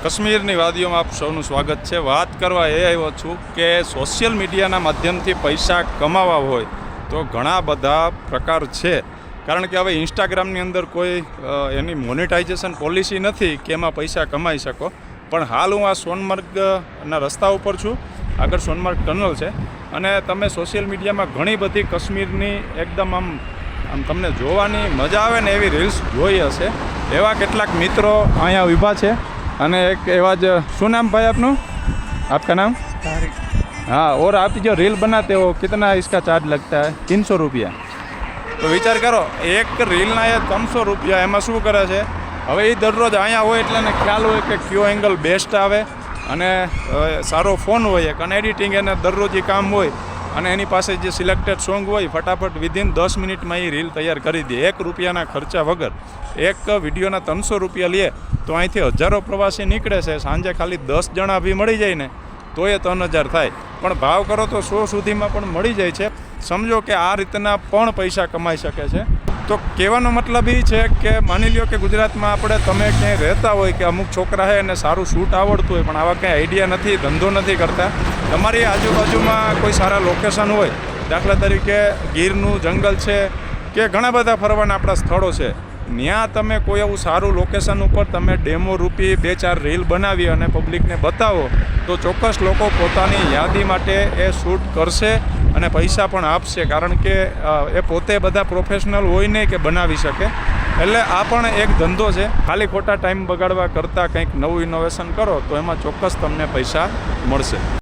કાશ્મીરની વાદીઓમાં આપ સૌનું સ્વાગત છે। વાત કરવા એ આવ્યો છું કે સોશિયલ મીડિયાના માધ્યમથી પૈસા કમાવા હોય તો ઘણા બધા પ્રકાર છે। કારણ કે હવે ઇન્સ્ટાગ્રામની અંદર કોઈ એની મોનેટાઇઝેશન પોલિસી નથી કે એમાં પૈસા કમાઈ શકો। પણ હાલ હું આ સોનમર્ગના રસ્તા ઉપર છું, આગળ સોનમર્ગ ટનલ છે અને તમે સોશિયલ મીડિયામાં ઘણી બધી કાશ્મીરની એકદમ આમ તમને જોવાની મજા આવે ને એવી રીલ્સ જોઈ હશે। એવા કેટલાક મિત્રો અહીંયા ઊભા છે અને એક એવા જ શું નામ भाई आपનું, आपका नाम? हाँ, और आप जो रील बनाते हो कितना इसका चार्ज लगता है? 300 रुपया। तो विचार करो एक રીલના એ 300 રૂપિયા। એમાં શું કરે છે હવે એ દરરોજ અહીંયા હોય એટલે એને ખ્યાલ હોય કે કયો એંગલ બેસ્ટ આવે અને સારો ફોન હોય એક અને એડિટિંગ એને દરરોજ એ કામ હોય અને એની પાસે જે સિલેક્ટેડ સોંગ હોય ફટાફટ વિધિન 10 મિનિટમાં એ રીલ તૈયાર કરી દે। 1 રૂપિયાના ખર્ચા વગર એક વિડીયોના 300 રૂપિયા લે તો અહીંથી હજારો પ્રવાસી નીકળે છે। સાંજે ખાલી 10 જણા બી મળી જાય ને તો એ 3000 થાય, પણ ભાવ કરો તો 100 સુધીમાં પણ મળી જાય છે। સમજો કે આ રીતના પણ પૈસા કમાઈ શકે છે। તો કહેવાનો મતલબ એ છે કે માની લ્યો કે ગુજરાતમાં આપણે તમે ક્યાંય રહેતા હોય કે અમુક છોકરા છે એને સારું શૂટ આવડતું હોય પણ આવા કંઈ આઈડિયા નથી, ધંધો નથી કરતા, તમારી આજુબાજુમાં કોઈ સારા લોકેશન હોય, દાખલા તરીકે ગીરનું જંગલ છે કે ઘણા બધા ફરવાના આપણા સ્થળો છે, ત્યાં તમે કોઈ એવું સારું લોકેશન ઉપર તમે ડેમો રૂપી 2-4 રીલ બનાવી અને પબ્લિકને બતાવો તો ચોક્કસ લોકો પોતાની યાદી માટે એ શૂટ કરશે અને પૈસા પણ આપશે। કારણ કે એ પોતે બધા પ્રોફેશનલ હોય નહીં કે બનાવી શકે, એટલે આ પણ એક ધંધો છે। ખાલી ખોટા ટાઈમ બગાડવા કરતાં કંઈક નવું ઇનોવેશન કરો તો એમાં ચોક્કસ તમને પૈસા મળશે।